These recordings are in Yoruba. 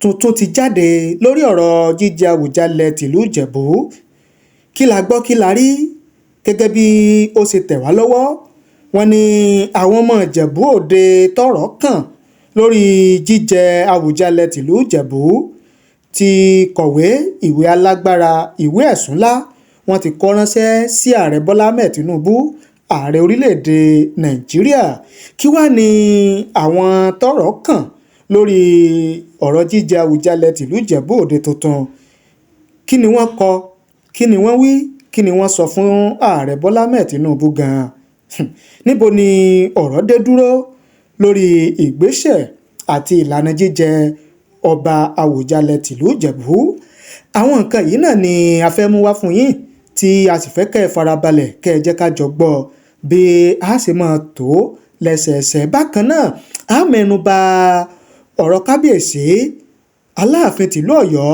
Tuntun ti jáde lórí ọ̀rọ̀ Jíjẹ Awujale tìlú Ìjẹ̀bú. Kí la gbọ́ kí la rí gẹ́gẹ́ bí ó ṣe tẹ̀ wá lọ́wọ́. Wọ́n ní àwọn ọmọ Ìjẹ̀bú Òde tọ́rọ̀ kàn lórí Jíjẹ Awujale tìlú Ìjẹ̀bú ti kọ̀wé ìwé alágbára ìwé ẹ̀sùn ńlá wọ́n ti kọ ránṣẹ́ sí ààrẹ Bọ́lá Ahmed Tinubu ààrẹ orílẹ̀-èdè Nàìjíríà. Kí wá ní àwọn tọ́rọ̀ kàn lórí ọ̀rọ̀ Jíjẹ Awujale tìlú Ìjẹ̀bú Òde tuntun? Kí ni wọ́n kọ? Kí ni wọ́n wí? Kí ni wọ́n sọ fún ààrẹ Bọ́lá Ahmed Tinubu gan-an? Níbo ni ọ̀rọ̀ dé dúró lórí ìgbésẹ̀ àti ìlànà jíjẹ ọba Awujale tìlú Ìjẹ̀bú? Àwọn nǹkan yìí náà ni a fẹ́ mú wá fún yín tí a sì fẹ́ kẹ́ ẹ farabalẹ̀ kẹ́ ẹ jẹ́ ká jọ gbọ́ bí a ṣe máa tó lẹ́sẹẹsẹ. Bákan náà a mẹ́nu bà ọ̀rọ̀ kábíyèsí Aláàfin tìlú Ọ̀yọ́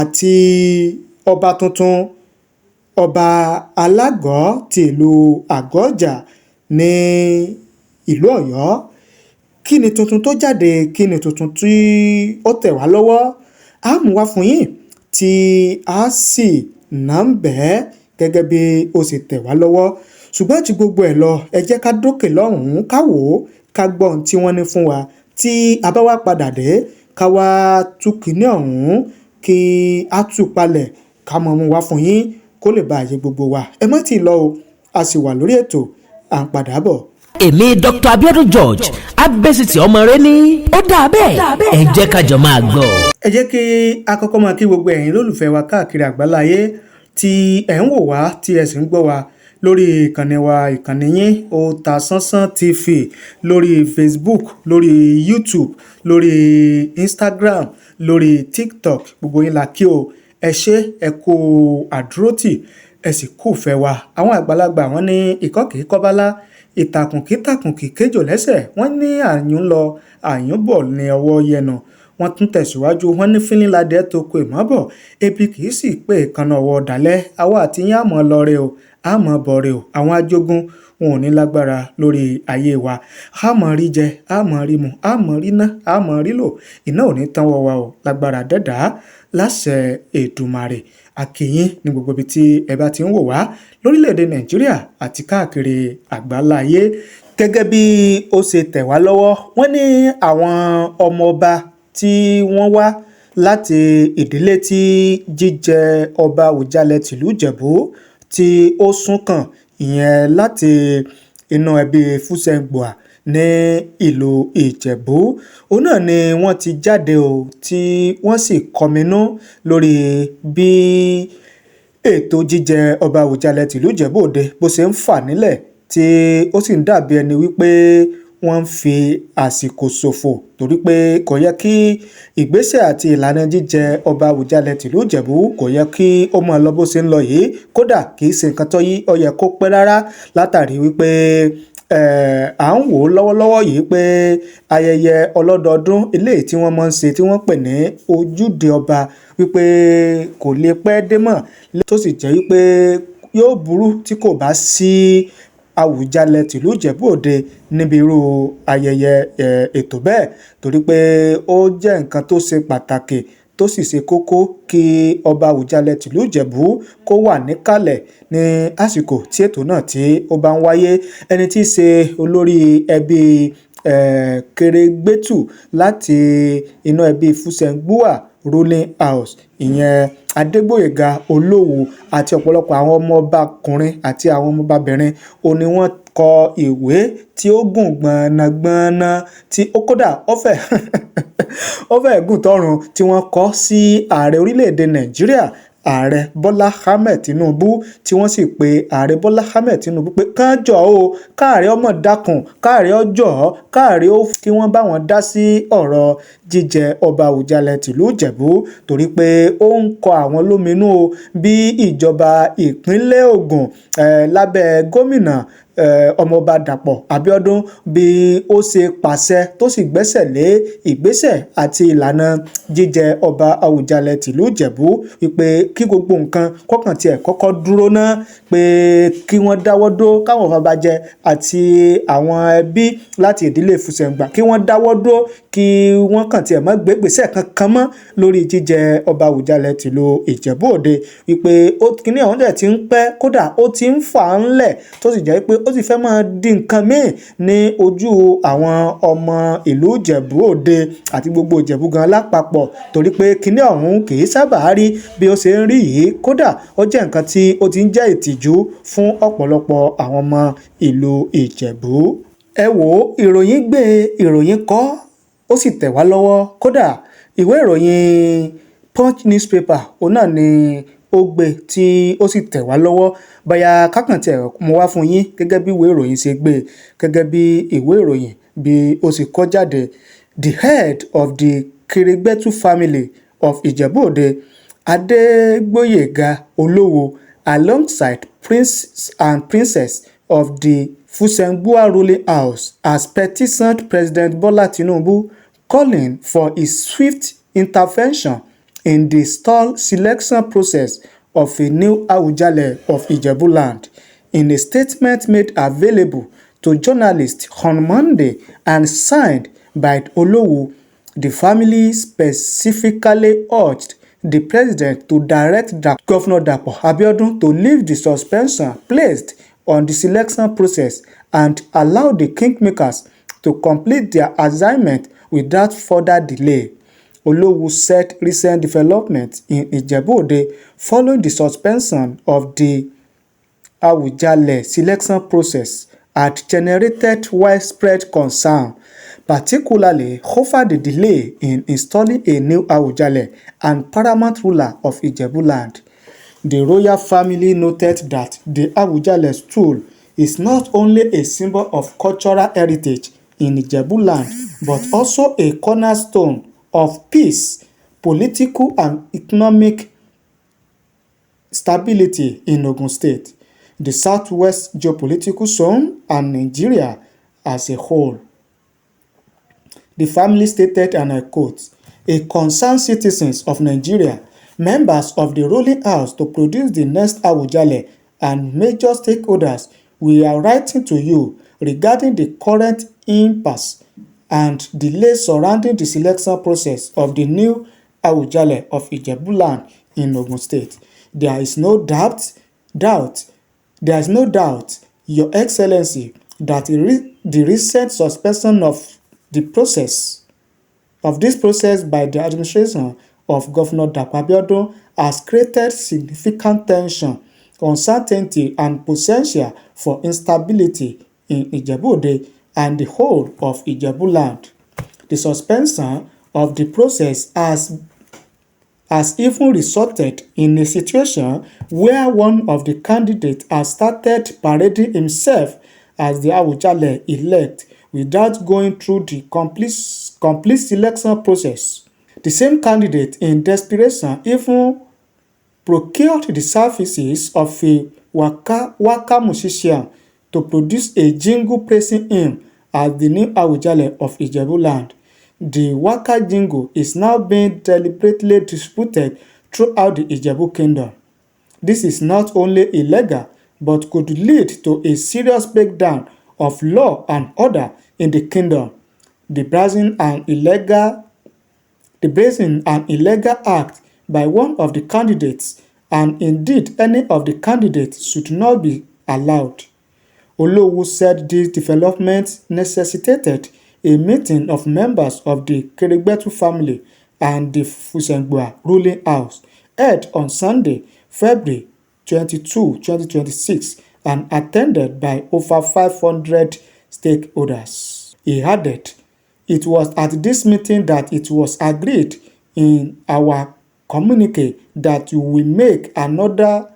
àti ọba tuntun ọba Alágọ̀ ti ìlú Àgọ́jà ní ìlú Ọ̀yọ́. Kí ni tuntun tó jáde? Kí ni tuntun tí ó tẹ̀ wá lọ́wọ́? A mú wá fún yín tí a sì nà ń bẹ́ẹ̀ gẹ́gẹ́ bí ó sì tẹ̀ wá lọ́wọ́. Ṣùgbọ́n tí gbogbo ẹ̀ lọ, ẹ jẹ́ ká dókè lọ́hùn-ún ká wò ó ká gbọ́ ohun tí wọ́n ní fún wa. Tí a bá wá padà dé ká wá tú kíní ọ̀hún kí a tú palẹ̀ ká mọ̀ mú wá fún yín kó lè bá àyè gbogbo wa. Ẹ má tíì lọ o, a sì wà lórí ètò à ń padà bọ̀. Èmi Dr. Abiodun George abẹ́sìtì ọmọ rẹ ní ó dà bẹ́ẹ̀ ẹ jẹ́ ká jọ máa gbọ́. Ẹ jẹ́ kí a kọ́kọ́ máa kí gbogbo ẹ̀yin lólùfẹ́ wa káàkiri àgbáláyé tí ẹ̀ ń wò wá tí ẹ sì ń gbọ́ wa lórí ìkànnì wa, ìkànnì yín Otasansan TV, lórí Facebook, lórí YouTube, lórí Instagram, lórí TikTok. Gbogbo yín la kí o. Ẹ ṣé, ẹ kú àdúrótì, ẹ sì kú ìfẹ́ wa. Àwọn àgbàlagbà wọ́n ní ikọ́ kìí kọ́bálá, ìtàkùn kìí kéjò lẹ́sẹ̀. Wọ́n ní àyùn lọ àyùn bọ̀ ní ọwọ́ yẹnu. Wọ́n tún tẹ̀síwájú, wọ́n ní fínládẹ́ tó kó ìmọ̀bọ̀, ebi kìí sì pé ìkànnà ọwọ́ dalẹ̀. Àwa àti yín àmọ́ lọ rẹ o, àmọ́ bọ̀ rẹ o. Àwọn ajógún wọn ò ní lágbára lórí ayé wa. Àmọ́ rí jẹ, àmọ́ rí mu, àmọ́ rí ná, àmọ́ rí lò. Iná ò ní tán wọ́ wa o, lágbára dẹ́dà láṣẹ Èdùmàrè. A kí yín ní gbogbo ibi tí ẹ bá ti ń wò wá lórílẹ̀‐èdè Nàìjíríà àti káàkiri àgbáláyé. Gẹ́gẹ́ bí ó ṣe tẹ̀ wá lọ́wọ́, wọ́n ní àwọn ọmọ ọba tí wọ́n wá láti ìdílé tí Jíjẹ ọba Awujale tìlú Ìjẹ̀bú tí ó sún kàn, ìyẹn láti inú ẹbí Fúsẹ̀ngbùà ní ìlú Ìjẹ̀bú. Òun náà ni wọ́n ti jáde o tí wọ́n sì kọminú lórí bí ètò jíjẹ ọba Awujale tìlú Ìjẹ̀bú Òde bó ṣe ń fà nílẹ̀ tí ó sì ń dàbí ẹni wípé wọ́n ń fi àsìkò ṣòfò, torí pé kò yẹ kí ìgbésẹ̀ àti ìlànà jíjẹ ọba Awujale tìlú Ìjẹ̀bú kò yẹ kí ó máa lọ bó ṣe ń lọ yìí. Kódà kì í ṣe nǹkan tó ó yẹ kó pẹ́ rárá, látàrí wípé à ń wò lọ́wọ́lọ́wọ́ yìí pé ayẹyẹ ọlọ́dọọdún eléyìí tí wọ́n máa ń ṣe tí wọ́n pè ní ojúde ọba wípé kò lè pẹ́ dé mọ́, tó sì jẹ́ wípé yóò burú tí kò bá sí Awujale tìlú Ìjẹ̀bú Òde níbi irú ayẹyẹ ètò bẹ́ẹ̀, torí pé ó jẹ́ nǹkan tó ṣe pàtàkì tó sì ṣe kókó kí ọba Awujale tìlú Ìjẹ̀bú kó wà níkàlẹ̀ ní àsìkò tí ètò náà tí ó bá ń wáyé. Ẹni tí í ṣe olórí ẹbí Kèrègbètù láti inú ẹbí Fúsẹ̀ngbùà ruling house, ìyẹn Adégbóyèga Olówu àti ọ̀pọ̀lọpọ̀ àwọn ọmọọbakùnrin àti àwọn ọmọọbabìnrin ó ní wọ́n kọ ìwé tí ó gùn gbọ̀nàgbọ̀nà tí ó kódà ó fẹ́ gùn tọrùn, tí wọ́n kọ sí ààrẹ orílẹ̀-èdè Nàìjíríà ààrẹ Bọ́lá Ahmed Tinubu, tí wọ́n sì pe ààrẹ Bọ́lá Ahmed Tinubu pé kánjọ́ o, káàrẹ ọmọ dákun, káàrẹ ọjọ́, káàrẹ ó kí wọ́n bá wọn dá sí ọ̀rọ̀ jíjẹ ọba Awujale tìlú Ìjẹ̀bú, torí pé ó ń kọ àwọn lóminú o bí ìjọba ìpínlẹ̀ Ògùn lábẹ́ gómìnà ọmọọba Dàpọ̀ Abiodun bí ó ṣe pàṣẹ tó sì gbẹ́sẹ̀ lé ìgbésẹ̀ àti ìlànà jíjẹ ọba Awùjalẹ̀ tìlú Ìjẹ̀bú wípé kí gbogbo nǹkan kọ́kàn tiẹ̀ kọ́kọ́ dúró ná, pé kí wọ́n dáwọ́ dúró káwọn afọbajẹ àti àwọn ẹbí láti ìdílé Fùsẹ̀ǹgbà kí wọ́n dáwọ́ dúró kí wọ́n kàn tiẹ̀ má gbé ìgbésẹ̀ kankan mọ́ lórí jíjẹ ọba Awùjalẹ̀ tìlú Ìjẹ̀bú Òde, wípé kíní ọ̀hún dẹ̀ ti ń pẹ́, kódà ó ti ń fà á ńlẹ̀ tó sì jẹ́ pé ó sì fẹ́ máa di nǹkan míì ní ojú àwọn ọmọ ìlú Ìjẹ̀bú Òde àti gbogbo Ìjẹ̀bú gan lápapọ̀, torí pé kíní ọ̀hún kì í sábà rí bí ó ṣe ń rí yìí, kódà ó jẹ́ nǹkan tí ó ti ń jẹ́ ìtìjú fún ọ̀pọ̀lọpọ̀ àwọn ọmọ ìlú Ìjẹ̀bú. Ẹ wò ó, ìròyìn gbé ìròyìn kọ ó sì tẹ̀ wá lọ́wọ́, kódà ìwé ìròyìn Punch newspaper òun náà ni ó gbé tí ó sì tẹ̀ wá lọ́wọ́. Bóyá kákàntì ẹ̀ mú wá fún yín gẹ́gẹ́ bí ìwé ìròyìn ṣe gbé, gẹ́gẹ́ bí ìwé ìròyìn bí ó sì kọ jáde. The head of the Kirigbetu family of Ijebu Ode, Adegboyega Olowo, alongside Prince and Princess of the Fusengua ruling house, has petitioned President Bola Tinubu, calling for his swift intervention in the stalled selection process of a new Awujale of Ijebu land. In a statement made available to journalists on Monday and signed by Olowo, the family specifically urged the president to direct Governor Dapo Abiodun to lift the suspension placed on the selection process and allow the kingmakers to complete their assignment without further delay. Olowo said recent developments in Ijebu Ode following the suspension of the Awujale selection process had generated widespread concern, particularly over the delay in installing a new Awujale and paramount ruler of Ijebu land. The royal family noted that the Awujale stool is not only a symbol of cultural heritage in Ijebu land, but also a cornerstone of peace, political and economic stability in Ogun State, the southwest geopolitical zone, and Nigeria as a whole. The family stated, and I quote, "A concerned citizens of Nigeria, members of the ruling house to produce the next Awujale, and major stakeholders, we are writing to you regarding the current impasse and delays surrounding the selection process of the new Awujale of Ijebu land in Ogun State. There is no doubt, Your Excellency, that the recent suspension of this process by the administration of Governor Dapo Abiodun has created significant tension, uncertainty, and potential for instability in Ijebu Ode and the whole of Ijebu land. The suspension of the process has even resulted in a situation where one of the candidates has started parading himself as the Awujale elect without going through the complete selection process. The same candidate, in desperation, even procured the services of a waka musician to produce a jingle praising him as the new Awujale of Ijebu land. The waka jingle is now being deliberately distributed throughout the Ijebu kingdom. This is not only illegal, but could lead to a serious breakdown of law and order in the kingdom. The brazen and illegal act by one of the candidates, and indeed any of the candidates, should not be allowed. Olowo said this development necessitated a meeting of members of the Kirigbetu family and the Fusengua ruling house held on Sunday, February 22, 2026, and attended by over 500 stakeholders. He added, "It was at this meeting that it was agreed in our communique that we will make another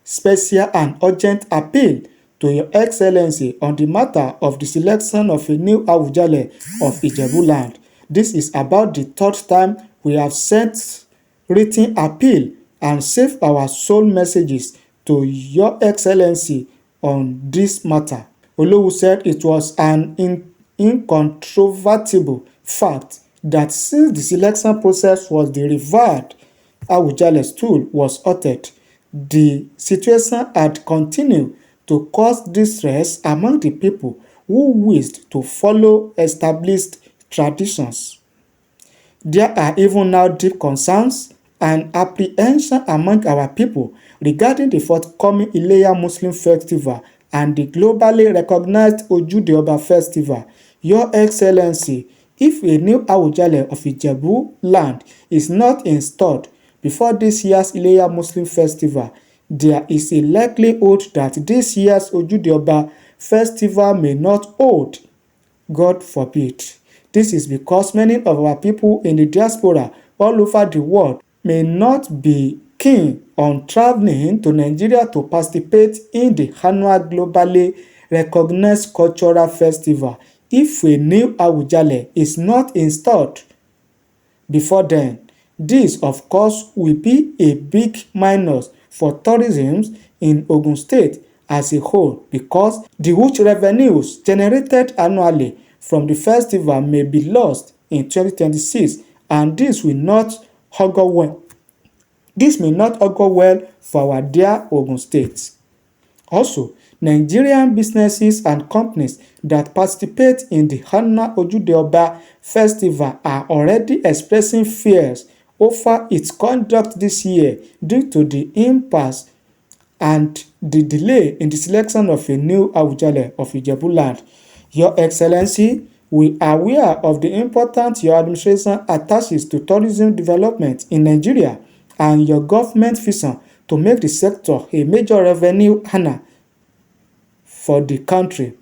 special and urgent appeal to Your Excellency on the matter of the selection of a new Awujale of Ijebu land. This is about the third time we have sent written appeal and saved our sole messages to Your Excellency on this matter. Olowu said it was an incontrovertible fact that since the selection process was the revered Awujale's stool was altered, the situation had continued to cause distress among the people who wished to follow established traditions. There are even now deep concerns and apprehension among our people regarding the forthcoming Ileya Muslim festival and the globally recognized Ojude Oba festival. Your Excellency, if a new Awujale of Ijebu land is not installed before this year's Ileya Muslim festival, there is a likelihood that this year's Ojude Oba festival may not hold. God forbid. This is because many of our people in the diaspora all over the world may not be keen on traveling to Nigeria to participate in the annual globally recognized cultural festival if a new Awujale is not installed before then. This, of course, will be a big minus for tourism in Ogun State as a whole because the huge revenues generated annually from the festival may be lost in 2026, and this may not augur well for our dear Ogun State. Also, Nigerian businesses and companies that participate in the annual Ojude Oba festival are already expressing fears over its conduct this year due to the impasse and the delay in the selection of a new Awujale of Ijebu land. Your Excellency, we are aware of the importance your administration attaches to tourism development in Nigeria and your government vision to make the sector a major revenue earner for the country.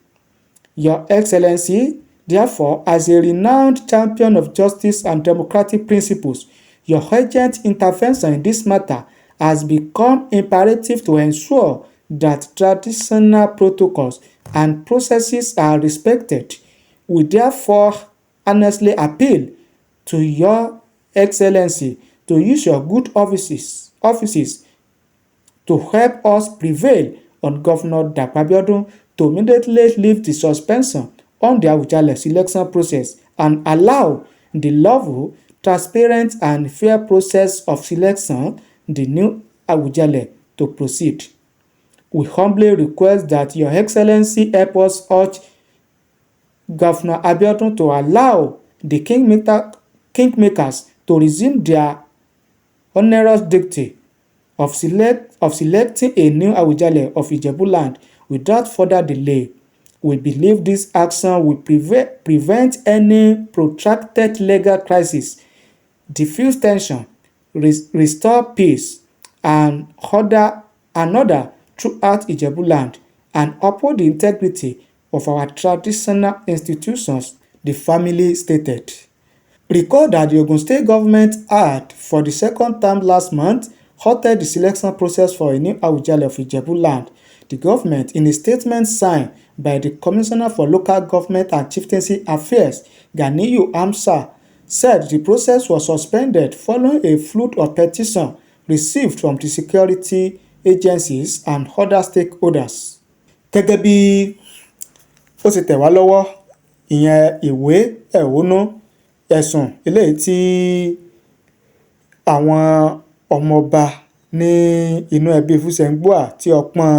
Your Excellency, therefore, as a renowned champion of justice and democratic principles, your urgent intervention in this matter has become imperative to ensure that traditional protocols and processes are respected. We therefore earnestly appeal to Your Excellency to use your good offices to help us prevail on Governor Dapo Abiodun to immediately lift the suspension on the Awujale selection process and allow the lawful, transparent and fair process of selection the new Awujale to proceed. We humbly request that Your Excellency help us urge Governor Abiodun to allow the kingmakers to resume their onerous duty of selecting a new Awujale of Ijebu land without further delay. We believe this action will prevent any protracted legal crisis, diffuse tension, restore peace and order throughout Ijebu land, and uphold the integrity of our traditional institutions, the family stated. Recall that the Ogun State government had, for the second time last month, halted the selection process for a new Awujale of Ijebu land. The government, in a statement signed by the Commissioner for Local Government and Chieftaincy Affairs, Ganiyu Amsa, said the process was suspended following a flood of petitions received from the security agencies and other stakeholders. Gẹ́gẹ́ bí ó ti tẹ̀ wá lọ́wọ́, ìyẹn ìwé ẹ̀hónú ẹ̀sùn eléyìí tí àwọn ọmọọba ní inú ẹbí Fúsẹ̀ngbùà tí ọpọ́n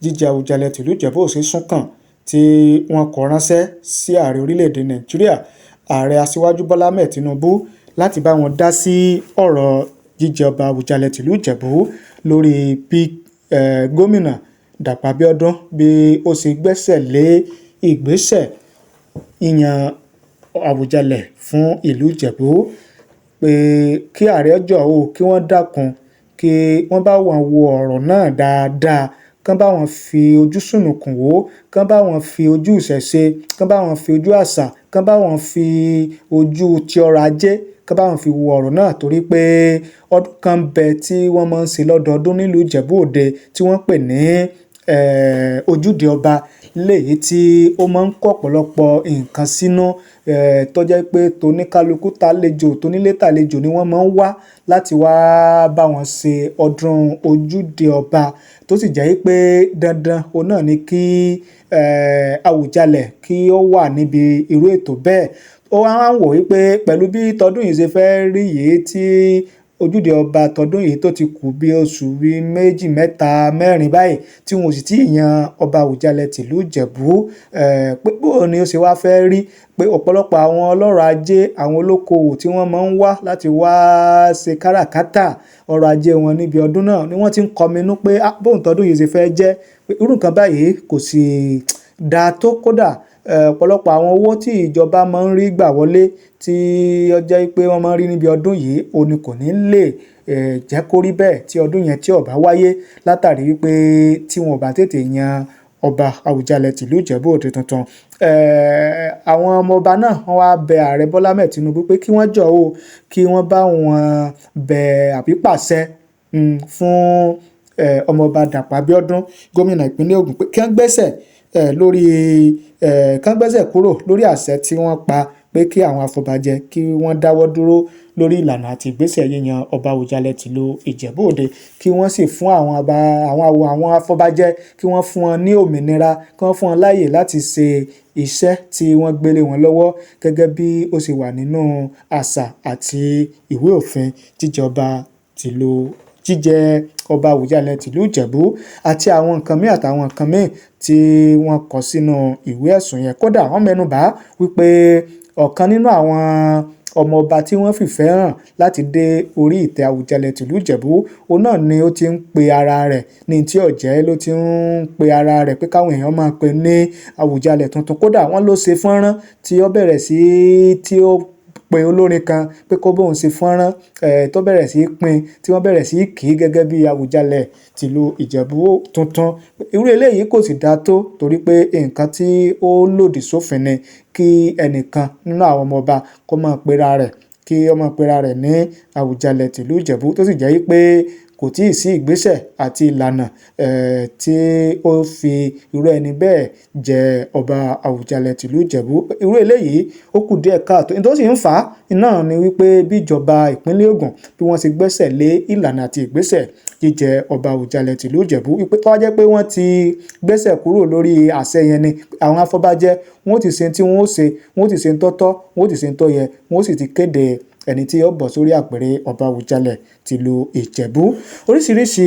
Jíjẹ Awujale tìlú Ìjẹ̀bú Òsì sún kàn tí wọ́n kọ ránṣẹ́ sí ààrẹ orílẹ̀-èdè Nàìjíríà, ààrẹ aṣíwájú Bọ́lá Ahmed Tinubu, láti bá wọn dá sí ọ̀rọ̀ jíjẹ ọba Awujale tìlú Ìjẹ̀bú lórí bí gómìnà Dàpọ̀ Abíọ́dún bí ó ṣe gbẹ́sẹ̀ lé ìgbésẹ̀ ìyàn Awujale fún ìlú Ìjẹ̀bú, pé kí ààrẹ jọ̀ọ́ kí wọ́n dákun kí wọ́n bá wọn wo ọ̀rọ̀ náà dáadáa, kán bá wọn fi ojú sùnùkùn wò, kán bá wọn fi ojú ìṣẹ̀ṣe, kán bá wọn fi ojú àṣà, kán bá wọn fi ojú ti ọrọ̀ ajé, kán bá wọn fi wo ọ̀rọ̀ náà, torí pé ọdún kan bẹ tí wọ́n máa ń ṣe lọ́dọọdún nílùú Ìjẹ̀bú Òde tí wọ́n pè ní Ojúde Ọba léyìí tí ó máa ń kó ọ̀pọ̀lọpọ̀ nǹkan sínú tó jẹ́ pé toníkálukú tonílé tàlejò ni wọ́n máa ń wá láti wá bá wọn ṣe ọdún ojúde ọba tó sì jẹ́ pé dandan òun náà ni kí Awùjalẹ̀ kí ó wà níbi irú ètò bẹ́ẹ̀. Ó wá ń wò wípé pẹ̀lú bí tọdún yìí ṣe fẹ́ rí yìí tí ojúde ọba tọdún yìí tó ti kù bí oṣù bí méjì mẹ́ta mẹ́rin báyìí tí wọn ò sì tí ì yan ọba Awùjalẹ̀ tìlú Ìjẹ̀bú, pé bó ni ó ṣe wá fẹ́ rí, pé ọ̀pọ̀lọpọ̀ àwọn ọlọ́rọ̀ ajé àwọn olókoòwò tí wọ́n máa ń wá láti wá ṣe káràkátà ọrọ̀ ajé wọn níbi ọdún náà ni wọ́n ti ń kọminú pé bóun tọdún yìí ṣe fẹ́ jẹ́ pé irú nǹkan báyìí kò sì dáa tó. Kódà ọ̀pọ̀lọpọ̀ àwọn owó tí ìjọba máa ń rí gbà wọlé tí ó jẹ́ pé wọ́n máa ń rí níbi ọdún yìí òun ni kò ní lè jẹ́ kó rí bẹ́ẹ̀ tí ọdún yẹn tí ó bá wáyé látàrí wípé tí wọn ò bá tètè yan ọba Awùjalẹ̀ tìlú Ìjẹ̀bú Òde tuntun. Àwọn ọmọ ọba náà wọ́n wá bẹ ààrẹ Bọ́lá Ahmed Tinubu pé kí wọ́n jọ̀ọ́ kí wọ́n bá wọn bẹ àbí pàṣẹ fún ọmọọba Dàpọ̀ Abiodun gómìnà ìpínlẹ̀ Ògùn pé kí wọ́n gbẹ́sẹ̀ kán gbẹ́sẹ̀ kúrò lórí àṣẹ tí wọ́n pa pé kí àwọn afọbajẹ kí wọ́n dáwọ́ dúró lórí ìlànà àti ìgbésẹ̀ yíyan ọba Awùjalẹ̀ tìlú Ìjẹ̀bú Òde, kí wọ́n sì fún àwọn afọbajẹ kí wọ́n fún wọn ní òmìnira, kí wọ́n fún wọn láàyè láti ṣe iṣẹ́ tí wọ́n gbélé wọn lọ́wọ́ gẹ́gẹ́ bí ó ṣe wà nínú àṣà àti ìwé òfin jíjẹ ọba Awùjalẹ̀ tìlú Ìjẹ̀bú àti àwọn nǹkan míì àtàwọn nǹkan míì tí wọ́n kọ sínú ìwé ẹ̀sùn yẹn. Kódà wọ́n mẹ́nubà wípé ọ̀kan nínú àwọn ọmọ ọba tí wọ́n fìfẹ́ hàn láti dé orí ìtẹ́ Awùjalẹ̀ tìlú Ìjẹ̀bú òun náà ni ó ti ń pe ara rẹ̀ ní tí ọ̀jẹ́ ló ti ń pe ara rẹ̀ pé káwọn èèyàn máa pe ní Awùjalẹ̀ tuntun. Kódà wọ́n ló ṣe fọ́nrán tí ó bẹ̀rẹ̀ sí tí ó pe olórin kan pé kó bóun ṣe fọ́nrán tó bẹ̀rẹ̀ sí pín tí wọ́n bẹ̀rẹ̀ sí kì í gẹ́gẹ́ bí Awùjalẹ̀ tìlú Ìjẹ̀bú tuntun. Irú eléyìí kò sì dáa tó torí pé nǹkan tí ó lòdì sófin ni kí ẹnìkan nínú àwọn ọmọ ọba kó máa pera rẹ̀ ní Awùjalẹ̀ tìlú Ìjẹ̀bú tó sì jẹ́ pé kò tíì sí ìgbésẹ̀ àti ìlànà tí ó fi irú ẹni bẹ́ẹ̀ jẹ ọba Awùjalẹ̀ tìlú Ìjẹ̀bú. Irú eléyìí ó kù díẹ̀ káàtó. Ní tó sì ń fà á náà ni wípé bí ìjọba ìpínlẹ̀ Ògùn bí wọ́n ṣe gbẹ́sẹ̀ lé ìlànà àti ìgbésẹ̀ jíjẹ ọba Awùjalẹ̀ tìlú Ìjẹ̀bú wípé tó wá jẹ́ pé wọ́n ti gbẹ́sẹ̀ kúrò lórí àṣẹ yẹn ni àwọn afọbajẹ wọ́n ti ṣe tí wọ́n ó ṣe, wọ́n ti ṣe ń tọ́tọ́, wọ́n ti ṣe ń tọ́yẹ, wọ́n sì ti kéde ẹni tí ó bọ̀ sórí àpèrè ọba Awùjalẹ̀ tìlú Ìjẹ̀bú. Oríṣiríṣi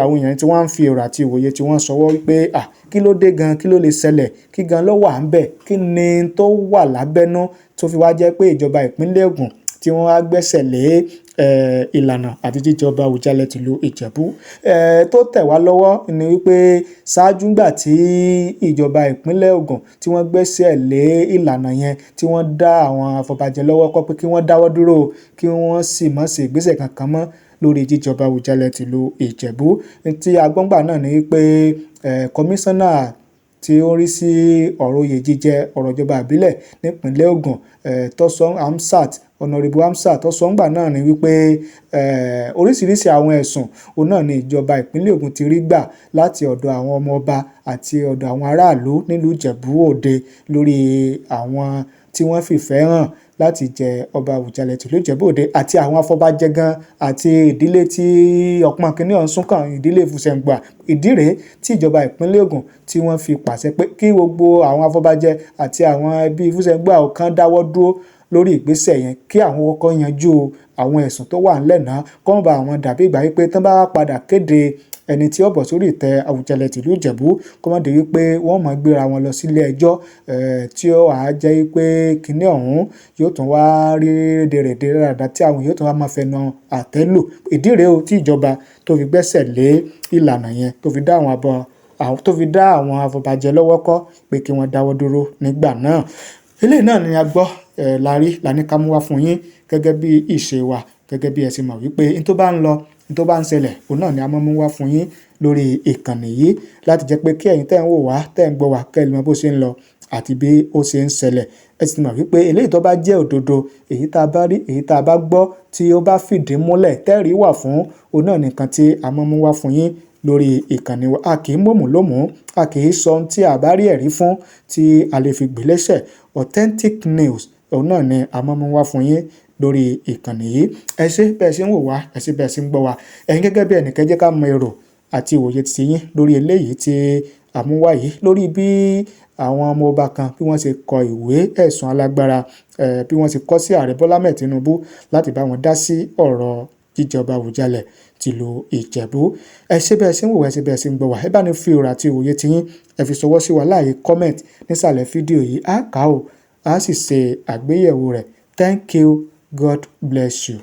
àwọn èèyàn tí wọ́n ń fi èrò àti ìwòye tí wọ́n sọwọ́ wípé kí ló dé gan, kí ló lè ṣẹlẹ̀, kí gan ló wà ń bẹ̀, kí ni tó wà lábẹ́nú tó fi wá jẹ́ pé ìjọba ìpínlẹ̀ Ògùn tí wọ́n wá gbẹ́sẹ̀ lé ìlànà àti jíjẹ ọba Awùjalẹ̀ tìlú Ìjẹ̀bú. Tó tẹ̀ wá lọ́wọ́ ni wípé ṣáájú ńgbà tí ìjọba ìpínlẹ̀ Ògùn tí wọ́n gbẹ́sẹ̀ lé ìlànà yẹn tí wọ́n dá àwọn afọbajẹ lọ́wọ́ kọ́ pé kí wọ́n dáwọ́ dúró kí wọ́n sì má ṣe ìgbésẹ̀ kankan mọ́ lórí jíjọba Awùjalẹ̀ tìlú Ìjẹ̀bú. Tí agbọ́ngbà náà ni wípé kọmíṣánná tí ó ń rí sí ọ̀rọ̀ oyè jíjẹ ọ̀rọ̀ ìjọba ìbílẹ̀ nípínlẹ̀ Ògùn Honorable Hamsat tọ́sọ́ngbà náà ni wípé oríṣiríṣi àwọn ẹ̀sùn òun náà ni ìjọba ìpínlẹ̀ Ògùn ti rí gbà láti ọ̀dọ̀ àwọn ọmọ ọba àti ọ̀dọ̀ àwọn aráàlú nílùú Ìjẹ̀bú Òde lórí àwọn tí wọ́n fìfẹ́ hàn láti jẹ ọba Awùjalẹ̀ tìlú Ìjẹ̀bú Òde àti àwọn afọbajẹ gan àti ìdílé tí ọpọ́n kìíní ọ̀hún sún kàn ìdílé Fúsẹ̀ǹgbà. Ìdí rèé tí ìjọba ìpínlẹ̀ Ògùn tí wọ́n fi pàṣẹ pé kí gbogbo àwọn afọbajẹ àti àwọn ẹbí Fúsẹ̀ǹgbà kan dáwọ́ dúró lórí ìgbésẹ̀ yẹn kí àwọn kọ́kọ́ yanjú àwọn ẹ̀sùn tó wà ńlẹ̀ náà kọ́ bá àwọn dàbí ìgbà wípé tán bá padà kéde ẹni tí ó bọ̀ sórí ìtẹ́ Awùjalẹ̀ tìlú Ìjẹ̀bú kó má di wípé wọ́n máa gbéra wọn lọ sílé ẹjọ́ tí ó wàá jẹ́ wípé kinní ọ̀hún yóò tún wá rí rédèrèdè dáadáa tí àwọn yóò tún wá máa fẹnu àtẹ́lù. Ìdí rèé tí ìjọba tó fi gbẹ́sẹ̀ lé ìlànà yẹn tó fi dá àwọn afọbajẹ lọ́wọ́ kọ́ pé kí wọ́n dáwọ́ dúró nígbà náà. Eléyìí náà ni a gbọ́ la ní ká mú wá fún yín gẹ́gẹ́ bí ìṣe wa gẹ́gẹ́ bí ẹ sì mọ̀ wípé n tó bá ń lọ n tó bá ń ṣẹlẹ̀ òun náà ni a máa mú wá fún yín lórí ìkànnì yìí láti jẹ́ pé kí ẹ̀yin tẹ́ ń wò wá tẹ́ ń gbọ́ wá kẹ́ ẹ lè mọ̀ bó ṣe ń lọ àti bí ó ṣe ń ṣẹlẹ̀. Ẹ sì mọ̀ wípé eléyìí tó bá jẹ́ òdodo èyí tá a bá rí èyí tá a bá gbọ́ tí ó bá fìdí múlẹ̀ tẹ́rìí wà fún òun náà nìkan tí a máa mú wá fún yín lórí ìkànnì wa. A kì í mọ̀mú lómú, a kì í sọ ohun tí a bá rí ẹ̀rí fún tí a lè fi gbé lẹ́sẹ̀. Authentic news òun náà ni a máa mú wá fún yín lórí ìkànnì yìí. Ẹ ṣé bẹ́ẹ̀ ṣe ń wò wá, ẹ ṣé bẹ́ẹ̀ ṣe ń gbọ́ wá. Ẹ̀yin gẹ́gẹ́ bí ẹnìkan jẹ́ ká mọ èrò àti ìwòye ti yín lórí eléyìí tí a mú wá yìí, lórí bí àwọn ọmọ ọba kan bí wọ́n ṣe kọ ìwé ẹ̀sùn alágbára bí wọ́n ṣe kọ sí ààrẹ Bọ́lá Ahmed Tinubu láti bá wọn dá sí ọ̀rọ̀ jíjẹ ọba Awùjalè tìlú Ìjẹ̀bú. Ẹ ṣé bẹ́ẹ̀ ṣe ń wò wá, ẹ ṣé bẹ́ẹ̀ ṣe ń gbọ́ wá. Ẹ bá ní fi ọ̀rọ̀ àti ìwòye ti yín ẹ fi ṣọwọ́ sí wa láàyè comment nísàlẹ̀ fídíò yìí. A kà ó, a sì ṣe àgbéyẹ̀wò rẹ̀. Thank you. God bless you.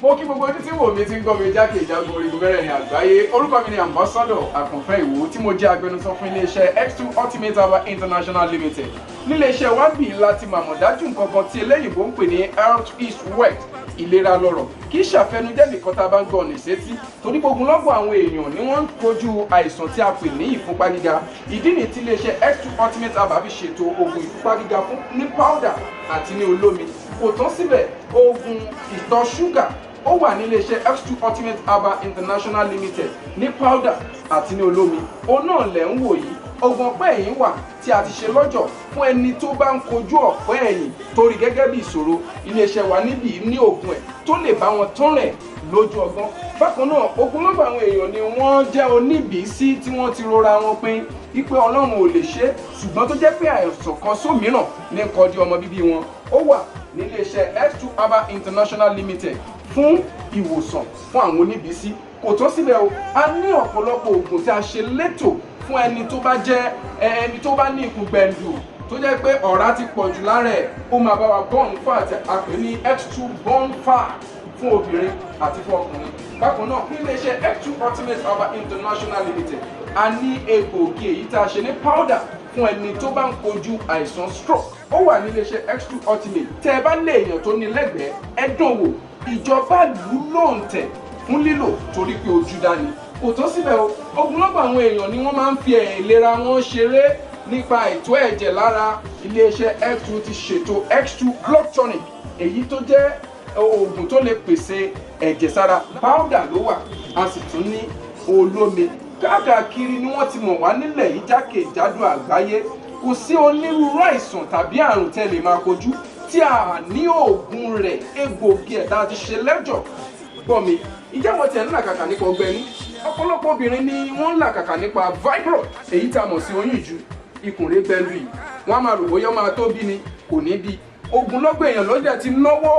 Mo kí gbogbo ojú tí wò mí ti ń gbọ́ mi jákèjádò orígun mẹ́rẹ̀ẹ̀rin àgbáyé. Orúkọ mi ni Ambassador Àkànfẹ́ Ìwò tí mo jẹ́ agbẹnusọ fún iléeṣẹ́ X2 Ultimate Herbal International Limited. Níléeṣẹ́ wa bí láti màmọ̀ dájú nǹkan kan tí eléyìnbó ń pè ní health is wealth, ìlera lọ́rọ̀. Kì í ṣàfẹnujẹ́ nìkan tá a bá ń gbọ́ ọ̀nì sétí, torí gbogbo àwọn èèyàn ni wọ́n ń kojú àìsàn tí a pè ní ìfúnpá gíga. Ìdí nìyí tí iléeṣẹ́ X2 Ultimate Herbal fi ṣètò oògùn ìfúnpá gíga fún ní powder àti ní olómi. Kò tán síbẹ̀, oògùn ìtọ̀ ṣúgà ó wà ní iléeṣẹ́ X2 Ultimate Herbal International Limited ní powder àti ní olómi. Òun náà lẹ̀ ń wò yìí. Oògùn ọ̀pẹ́ ẹ̀yìn wà tí a ti ṣe lọ́jọ̀ fún ẹni tó bá ń kojú ọ̀pẹ́ ẹ̀yìn torí gẹ́gẹ́ bí ìṣòro. Iléeṣẹ́ wa níbí ní oògùn ẹ̀ tó lè bá wọn tán rẹ̀ lójú ọgbọ́n. Bákan náà, ogunlọ́gọ̀ àwọn èèyàn ni wọ́n jẹ́ oníbìísí tí wọ́n ti rora wọn pín wípé Ọlọ́run ò lè ṣe, ṣùgbọ́n tó jẹ́ pé àìsàn kan sómìíràn ní kọjú ọmọ bíbí wọn. Ó wà ní iléeṣẹ́ X2 Herbal International Limited fún ìwòsàn fún àwọn oníbìísí. Kò tó síbẹ̀ o, a ní ọ̀pọ̀lọpọ̀ oògùn tí a ṣe létò fún ẹni tó bá jẹ́ ẹni tó bá ní ikùn gbẹ̀ndù tó jẹ́ pé ọ̀rá ti pọ̀ jù lára ẹ̀, ó máa bá wa burn fat, a pè ní X2 burn fat fún obìnrin àti fún ọkùnrin. Bákan náà, ní iléeṣẹ́ X2 Ultimate Herbal International Limited, a ní egbòogi èyí tá a ṣe ní powder fún ẹni tó bá ń kojú àìsàn stroke. Ó wà ní iléeṣẹ́ X2 Ultimate. Tẹ́ ẹ bá lé èèyàn tó ní lẹ́gbẹ̀ẹ́, ẹ dán wò. Ìjọba lù lóǹtẹ̀ fún lílò torí pé ojú dání. Kò tó síbẹ̀ o, ogunlọ́gọ̀ àwọn èèyàn ni wọ́n máa ń fi ìlera wọn ṣeré nípa ètò ẹ̀jẹ̀ lára. Iléeṣẹ́ X2 ti ṣètò X2 blood tonic, èyí tó jẹ́ oògùn tó lè pèsè ẹ̀jẹ̀ sára. Powder ló wà, a sì tún ní olómi. Káàkiri ni wọ́n ti mọ̀ wá nílẹ̀ yìí jákèjádò àgbáyé. Kò sí onírúurú àìsàn tàbí àrùn tẹ́ lè máa kojú tí a ní oògùn rẹ̀, egbòogi ẹ̀dá ti ṣe lẹ́jọ̀. Gbọ́ mi, ìjẹ́ wọn tiẹ̀ ń làkàkà nípa ọgbẹ́ inú. Ọ̀pọ̀lọpọ̀ obìnrin ni wọ́n ń làkàkà nípa fibroid, èyí tá a mọ̀ sí oyún ìju, ikùn rẹ̀ gbẹ̀ndù yìí. Wọ́n á máa rò bóyá ó máa tó bí ni, kò ní bí. Ogunlọ́gọ̀ èèyàn ló dẹ̀ ti náwó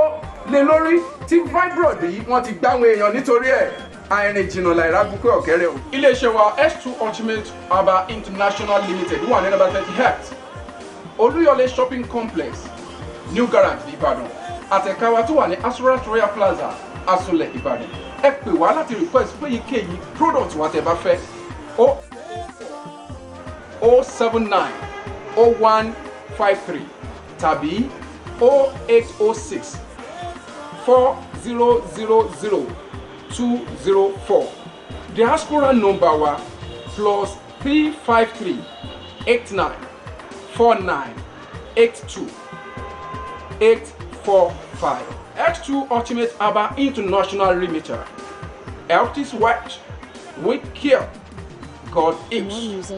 lé lórí tí fibroid yìí wọ́n ti gbáwọn èèyàn nítorí ẹ̀. Àìrìn jìnnà láìra bukú ọ̀kẹ́rẹ́ o. Iléeṣẹ́ wa X2 Ultimate Herbal International Limited wà ní number 30 Olúyọ̀lé Shopping Complex, New Garage Ìbàdàn. Àtẹ̀ka wa tó wà ní Assurance Royal Plaza, Asolẹ̀ Ìbàdàn. Ẹ pè wá láti request fún èyíkéyìí product wa tẹ́ bá fẹ́. 079 0153 tàbí 0806 4000 204. Diaspora number wa +353 89 49 82 845. X2 Ultimate Herbal International Limited. Health is wealth. With care, God is.